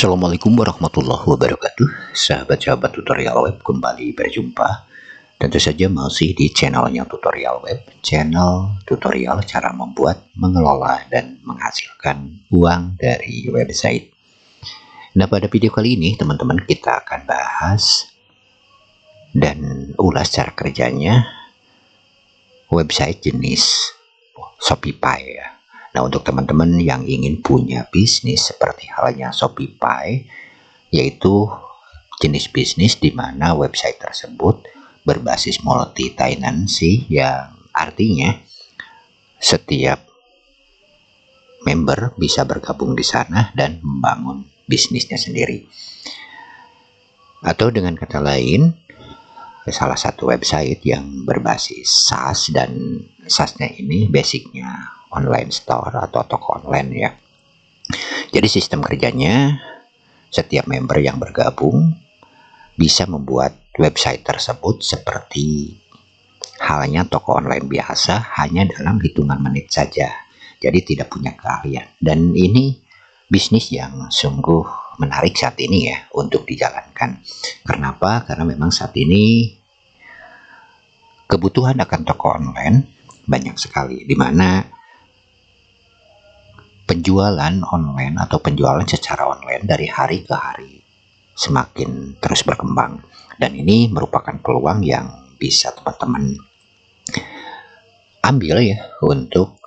Assalamualaikum warahmatullahi wabarakatuh. Sahabat-sahabat tutorial web, kembali berjumpa. Tentu saja masih di channelnya tutorial web, channel tutorial cara membuat, mengelola, dan menghasilkan uang dari website. Nah, pada video kali ini teman-teman kita akan bahas dan ulas cara kerjanya website jenis Shopify ya. Nah, untuk teman-teman yang ingin punya bisnis seperti halnya Shopify, yaitu jenis bisnis di mana website tersebut berbasis multi-tenancy, yang artinya setiap member bisa bergabung di sana dan membangun bisnisnya sendiri. Atau dengan kata lain, salah satu website yang berbasis SaaS, dan SaaS-nya ini basicnya online store atau toko online ya. Jadi sistem kerjanya, setiap member yang bergabung bisa membuat website tersebut seperti halnya toko online biasa, hanya dalam hitungan menit saja. Jadi tidak punya keahlian. Dan ini bisnis yang sungguh menarik saat ini ya untuk dijalankan. Kenapa? Karena memang saat ini kebutuhan akan toko online banyak sekali, di mana penjualan online atau penjualan secara online dari hari ke hari semakin terus berkembang, dan ini merupakan peluang yang bisa teman-teman ambil ya untuk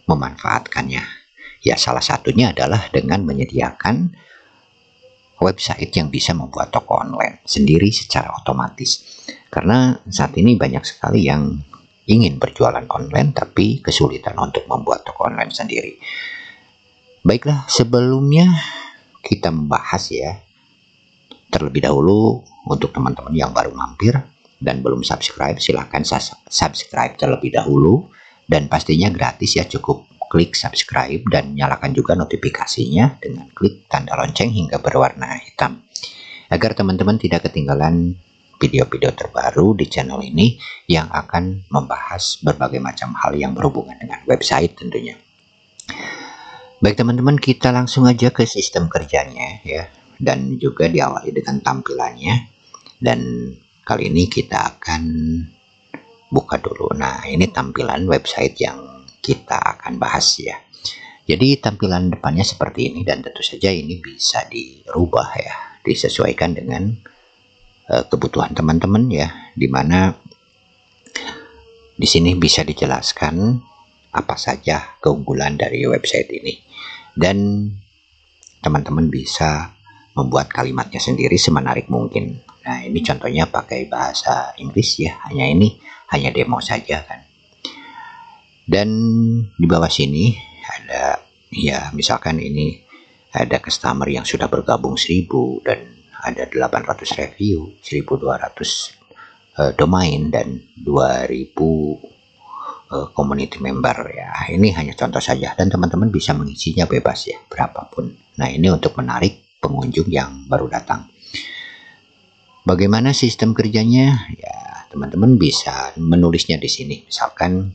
memanfaatkannya. Ya, salah satunya adalah dengan menyediakan website yang bisa membuat toko online sendiri secara otomatis. Karena saat ini banyak sekali yang ingin berjualan online tapi kesulitan untuk membuat toko online sendiri. Baiklah, sebelumnya kita membahas ya, terlebih dahulu untuk teman-teman yang baru mampir dan belum subscribe, silahkan subscribe terlebih dahulu, dan pastinya gratis ya, cukup klik subscribe dan nyalakan juga notifikasinya dengan klik tanda lonceng hingga berwarna hitam, agar teman-teman tidak ketinggalan video-video terbaru di channel ini yang akan membahas berbagai macam hal yang berhubungan dengan website tentunya. Baik teman-teman, kita langsung aja ke sistem kerjanya ya, dan juga diawali dengan tampilannya. Dan kali ini kita akan buka dulu. Nah, ini tampilan website yang kita akan bahas ya. Jadi tampilan depannya seperti ini, dan tentu saja ini bisa dirubah ya, disesuaikan dengan kebutuhan teman-teman ya, dimana di sini bisa dijelaskan apa saja keunggulan dari website ini, dan teman-teman bisa membuat kalimatnya sendiri semenarik mungkin. Nah, ini contohnya pakai bahasa Inggris ya, hanya demo saja kan. Dan di bawah sini ada ya, misalkan ini ada customer yang sudah bergabung 1000, dan ada 800 review, 1200 domain, dan 2000 community member ya. Ini hanya contoh saja, dan teman-teman bisa mengisinya bebas ya, berapapun. Nah, ini untuk menarik pengunjung yang baru datang. Bagaimana sistem kerjanya? Ya, teman-teman bisa menulisnya di sini, misalkan,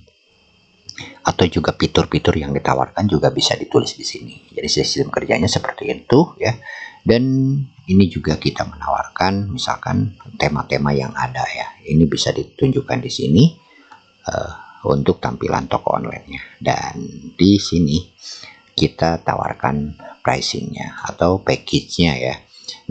atau juga fitur-fitur yang ditawarkan juga bisa ditulis di sini. Jadi sistem kerjanya seperti itu ya. Dan ini juga kita menawarkan misalkan tema-tema yang ada ya. Ini bisa ditunjukkan di sini untuk tampilan toko online-nya. Dan di sini kita tawarkan pricing-nya atau package-nya ya.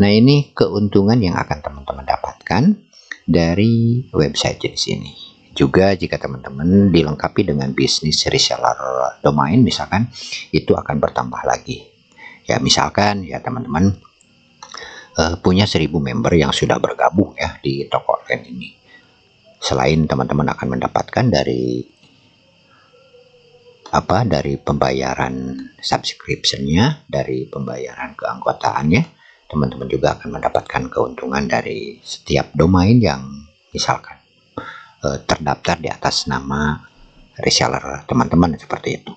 Nah, ini keuntungan yang akan teman-teman dapatkan dari website jenis ini. Juga jika teman-teman dilengkapi dengan bisnis reseller domain misalkan, itu akan bertambah lagi. Ya, misalkan ya teman-teman punya 1000 member yang sudah bergabung ya di toko online ini. Selain teman-teman akan mendapatkan dari pembayaran subscription-nya, dari pembayaran keanggotaannya, teman-teman juga akan mendapatkan keuntungan dari setiap domain yang misalkan terdaftar di atas nama reseller teman-teman, seperti itu.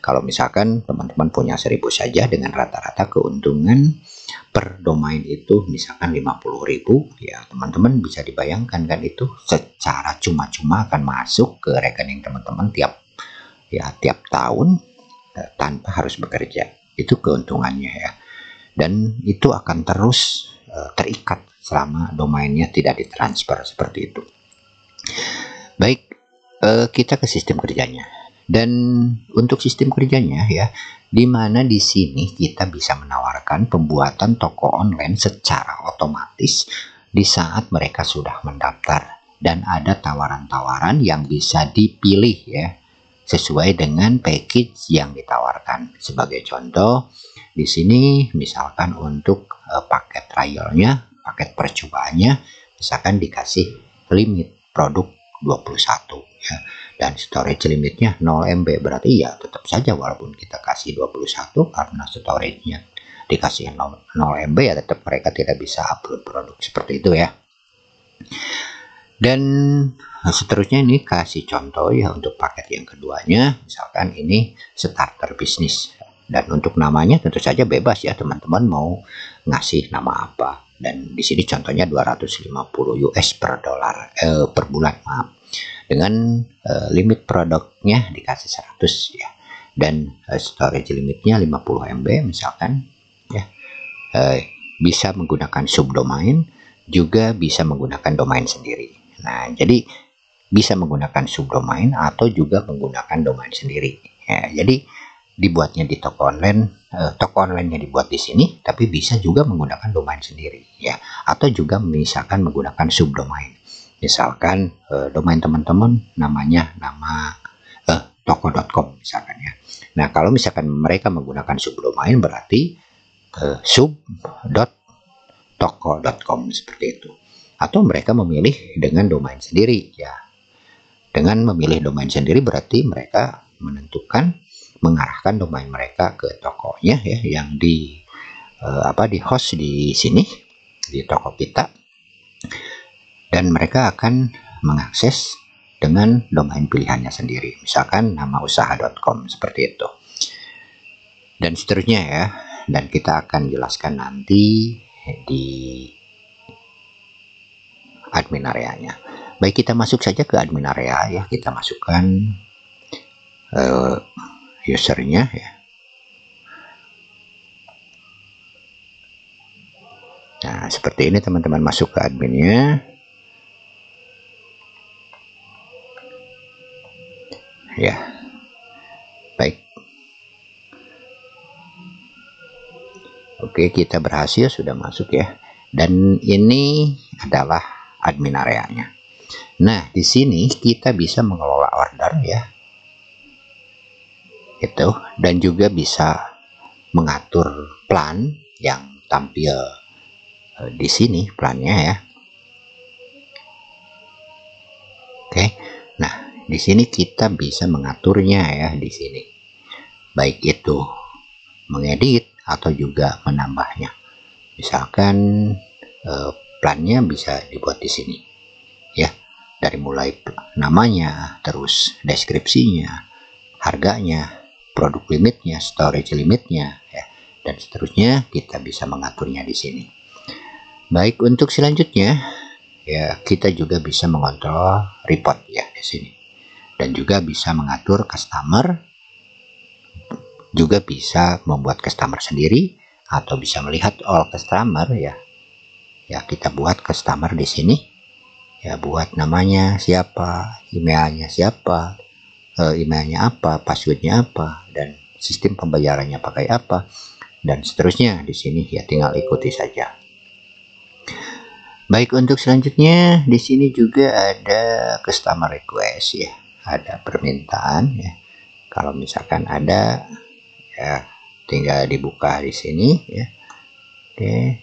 Kalau misalkan teman-teman punya 1000 saja, dengan rata-rata keuntungan per domain itu misalkan 50.000 ya, teman-teman bisa dibayangkan kan, itu secara cuma-cuma akan masuk ke rekening teman-teman tiap tahun tanpa harus bekerja. Itu keuntungannya ya. dan itu akan terus terikat selama domainnya tidak ditransfer seperti itu. Baik, kita ke sistem kerjanya. Dan untuk sistem kerjanya ya, di mana di sini kita bisa menawarkan pembuatan toko online secara otomatis di saat mereka sudah mendaftar, dan ada tawaran-tawaran yang bisa dipilih ya sesuai dengan package yang ditawarkan. Sebagai contoh, di sini misalkan untuk paket trialnya, paket percobaannya, misalkan dikasih limit produk 21 ya, dan storage limitnya 0 MB, berarti ya tetap saja walaupun kita kasih 21 karena storage-nya dikasih 0 MB ya tetap mereka tidak bisa upload produk seperti itu ya. Dan seterusnya ini kasih contoh ya untuk paket yang keduanya, misalkan ini starter bisnis, dan untuk namanya tentu saja bebas ya, teman-teman mau ngasih nama apa. Dan di sini contohnya 250 US per dolar per bulan, maaf, dengan limit produknya dikasih 100 ya, dan storage limitnya 50 MB misalkan ya. Bisa menggunakan subdomain, juga bisa menggunakan domain sendiri. Nah, jadi bisa menggunakan subdomain atau juga menggunakan domain sendiri ya. Jadi dibuatnya di toko online, toko online-nya dibuat di sini, tapi bisa juga menggunakan domain sendiri ya, atau juga misalkan menggunakan subdomain. Misalkan domain teman-teman namanya nama toko.com misalkan ya. Nah, kalau misalkan mereka menggunakan subdomain berarti sub.toko.com seperti itu. Atau mereka memilih dengan domain sendiri ya. Dengan memilih domain sendiri berarti mereka menentukan mengarahkan domain mereka ke tokonya ya, yang di di host di sini di toko kita, dan mereka akan mengakses dengan domain pilihannya sendiri, misalkan nama usaha.com seperti itu, dan seterusnya ya. Dan kita akan jelaskan nanti di admin areanya. Baik, kita masuk saja ke admin area ya. Kita masukkan usernya ya. Nah, seperti ini teman-teman, masuk ke adminnya ya. Baik, oke, kita berhasil sudah masuk ya. Dan ini adalah admin areanya. Nah, di sini kita bisa mengelola order ya, itu, dan juga bisa mengatur plan yang tampil di sini plannya ya. Oke, nah di sini kita bisa mengaturnya ya di sini, baik itu mengedit atau juga menambahnya. Misalkan plannya bisa dibuat di sini ya, dari mulai namanya, terus deskripsinya, harganya, produk limitnya, storage limitnya ya, dan seterusnya kita bisa mengaturnya di sini. Baik, untuk selanjutnya ya, kita juga bisa mengontrol report ya di sini, dan juga bisa mengatur customer, juga bisa membuat customer sendiri atau bisa melihat all customer ya. Ya, kita buat customer di sini ya, buat namanya siapa, emailnya siapa, emailnya apa, passwordnya apa, dan sistem pembayarannya pakai apa, dan seterusnya di sini ya, tinggal ikuti saja. Baik, untuk selanjutnya di sini juga ada customer request ya, ada permintaan ya. Kalau misalkan ada ya, tinggal dibuka di sini ya. Oke,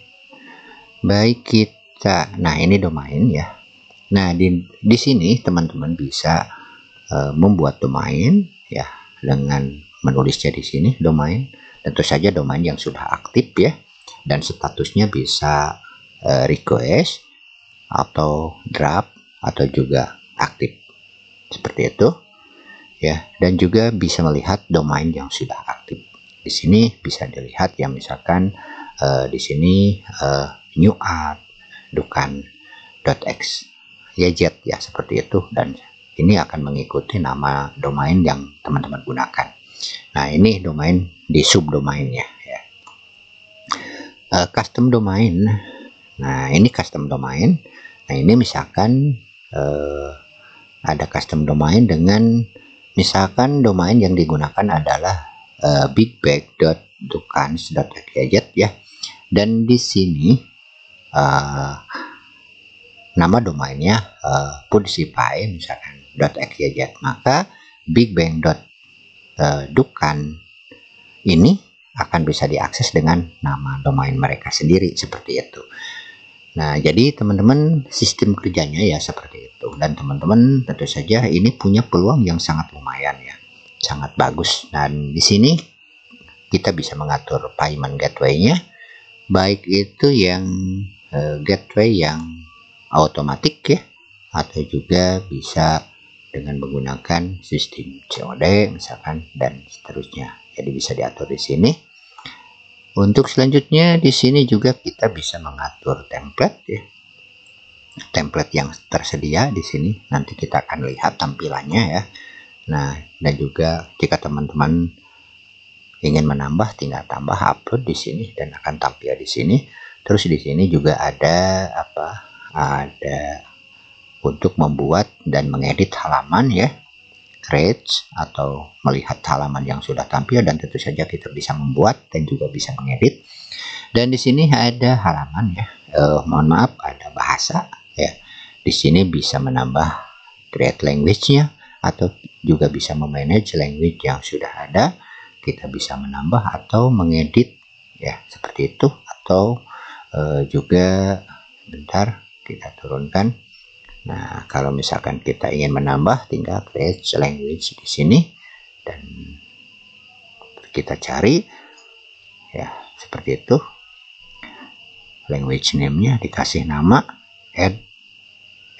baik, kita, nah ini domain ya. Nah, di sini teman-teman bisa membuat domain ya, dengan menulisnya di sini domain. Tentu saja domain yang sudah aktif ya, dan statusnya bisa request atau draft atau juga aktif seperti itu ya. Dan juga bisa melihat domain yang sudah aktif. Di sini bisa dilihat ya, misalkan di sini new art dukan.x YZ ya, seperti itu, dan ini akan mengikuti nama domain yang teman-teman gunakan. Nah, ini domain di subdomainnya ya. Custom domain. Nah, ini custom domain. Nah, ini misalkan ada custom domain dengan misalkan domain yang digunakan adalah bigbag.dukans.gadget ya. Dan di sini nama domainnya Pudsify misalkan .xyz, maka bigbang.dukan ini akan bisa diakses dengan nama domain mereka sendiri seperti itu. Nah, jadi teman-teman sistem kerjanya ya seperti itu, dan teman-teman tentu saja ini punya peluang yang sangat lumayan ya, sangat bagus. Dan di sini kita bisa mengatur payment gateway-nya, baik itu yang gateway yang otomatis ya, atau juga bisa dengan menggunakan sistem COD misalkan dan seterusnya. Jadi bisa diatur di sini. Untuk selanjutnya di sini juga kita bisa mengatur template ya. Template yang tersedia di sini nanti kita akan lihat tampilannya ya. Nah, dan juga jika teman-teman ingin menambah, tinggal tambah upload di sini dan akan tampil di sini. Terus di sini juga ada ada untuk membuat dan mengedit halaman ya, create atau melihat halaman yang sudah tampil, dan tentu saja kita bisa membuat dan juga bisa mengedit. Dan di sini ada halaman ya, mohon maaf ada bahasa ya. Di sini bisa menambah create language-nya atau juga bisa memanage language yang sudah ada. Kita bisa menambah atau mengedit ya seperti itu, atau juga bentar kita turunkan. Nah, kalau misalkan kita ingin menambah, tinggal create language di sini dan kita cari ya seperti itu. Language name-nya dikasih nama add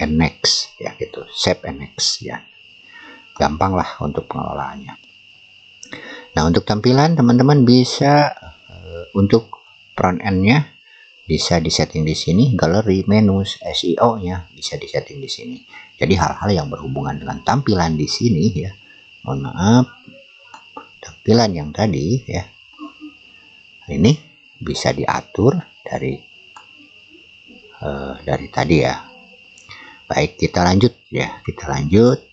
and next ya gitu, save and next ya. Gampang lah untuk pengelolaannya. Nah, untuk tampilan teman-teman bisa untuk front end-nya bisa disetting di sini, galeri, menu, SEO-nya bisa disetting di sini. Jadi hal-hal yang berhubungan dengan tampilan di sini ya. Mohon maaf, tampilan yang tadi ya. Ini bisa diatur dari tadi ya. Baik, kita lanjut ya. Kita lanjut.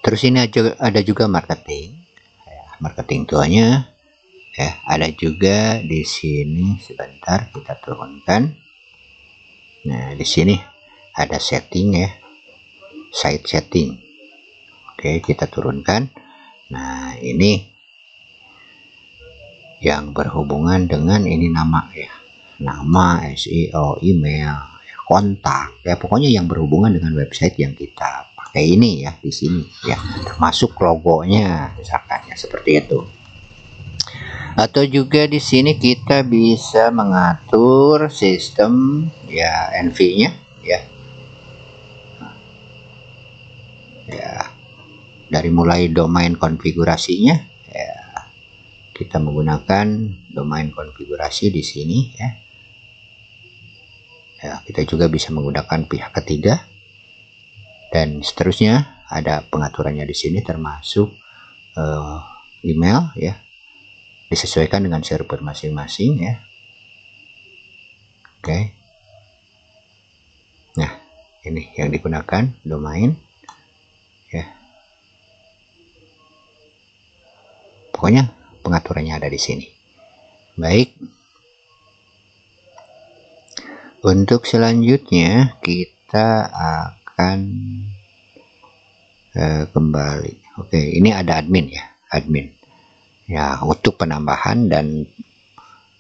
Terus ini ada juga marketing. Ya, marketing toolnya. Ya, ada juga di sini, sebentar kita turunkan. Nah, di sini ada setting ya, site setting. Oke, kita turunkan. Nah, ini yang berhubungan dengan ini nama ya, nama, SEO, email, kontak ya, pokoknya yang berhubungan dengan website yang kita pakai ini ya di sini ya, termasuk logonya misalkan ya seperti itu. Atau juga di sini kita bisa mengatur sistem ya NV-nya ya. Ya, dari mulai domain konfigurasinya ya, kita menggunakan domain konfigurasi di sini ya. Ya, kita juga bisa menggunakan pihak ketiga dan seterusnya. Ada pengaturannya di sini termasuk email ya, disesuaikan dengan server masing-masing ya. Oke. Nah, ini yang digunakan domain ya. Pokoknya pengaturannya ada di sini. Baik. Untuk selanjutnya kita akan kembali. Oke, ini ada admin ya, admin. Ya, untuk penambahan dan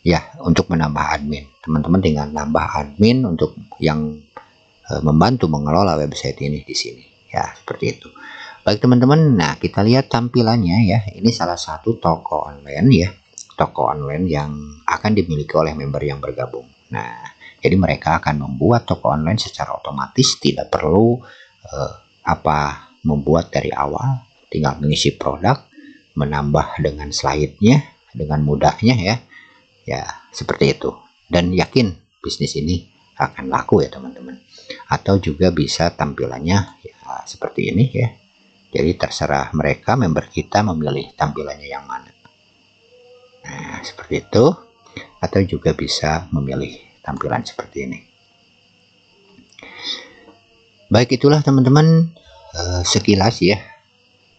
ya untuk menambah admin, teman-teman tinggal nambah admin untuk yang membantu mengelola website ini di sini ya, seperti itu. Baik teman-teman, nah kita lihat tampilannya ya. Ini salah satu toko online ya, toko online yang akan dimiliki oleh member yang bergabung. Nah, jadi mereka akan membuat toko online secara otomatis, tidak perlu membuat dari awal, tinggal mengisi produk, menambah dengan slide-nya dengan mudahnya ya. Ya, seperti itu. Dan yakin bisnis ini akan laku ya teman-teman. Atau juga bisa tampilannya ya seperti ini ya. Jadi terserah mereka, member kita memilih tampilannya yang mana. Nah, seperti itu, atau juga bisa memilih tampilan seperti ini. Baik, itulah teman-teman sekilas ya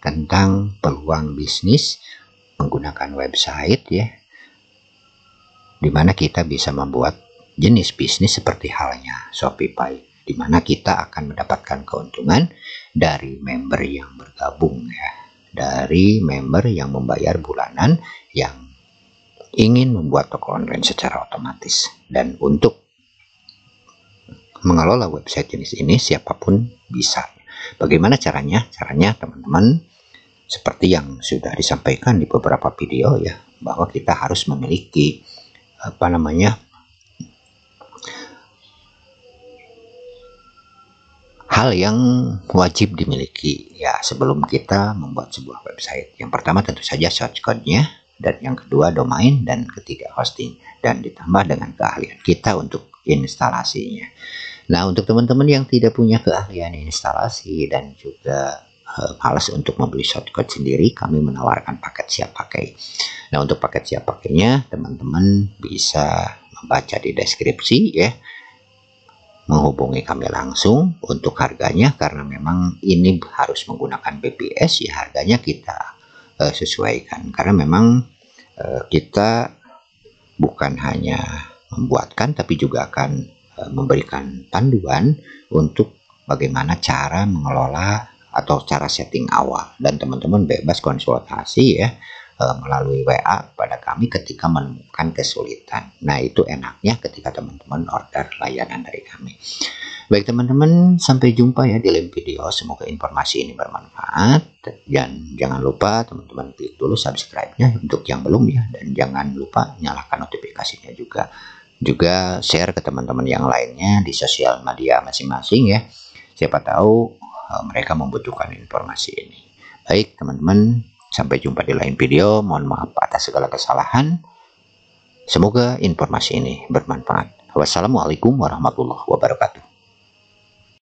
tentang peluang bisnis menggunakan website ya, dimana kita bisa membuat jenis bisnis seperti halnya Shopify, dimana kita akan mendapatkan keuntungan dari member yang bergabung ya, dari member yang membayar bulanan yang ingin membuat toko online secara otomatis. Dan untuk mengelola website jenis ini siapapun bisa. Bagaimana caranya? Caranya teman-teman seperti yang sudah disampaikan di beberapa video ya, bahwa kita harus memiliki hal yang wajib dimiliki ya sebelum kita membuat sebuah website. Yang pertama tentu saja source code-nya, dan yang kedua domain, dan ketiga hosting, dan ditambah dengan keahlian kita untuk instalasinya. Nah, untuk teman-teman yang tidak punya keahlian instalasi dan juga malas untuk membeli shortcode sendiri, kami menawarkan paket siap pakai. Nah, untuk paket siap pakainya teman-teman bisa membaca di deskripsi ya, menghubungi kami langsung untuk harganya, karena memang ini harus menggunakan BPS ya, harganya kita sesuaikan, karena memang kita bukan hanya membuatkan tapi juga akan memberikan panduan untuk bagaimana cara mengelola atau cara setting awal, dan teman-teman bebas konsultasi ya melalui WA pada kami ketika menemukan kesulitan. Nah, itu enaknya ketika teman-teman order layanan dari kami. Baik teman-teman, sampai jumpa ya di lain video. Semoga informasi ini bermanfaat, dan jangan lupa teman-teman klik dulu subscribe-nya untuk yang belum ya, dan jangan lupa nyalakan notifikasinya juga share ke teman-teman yang lainnya di sosial media masing-masing ya, siapa tahu mereka membutuhkan informasi ini. Baik teman-teman, sampai jumpa di lain video. Mohon maaf atas segala kesalahan. Semoga informasi ini bermanfaat. Wassalamualaikum warahmatullahi wabarakatuh.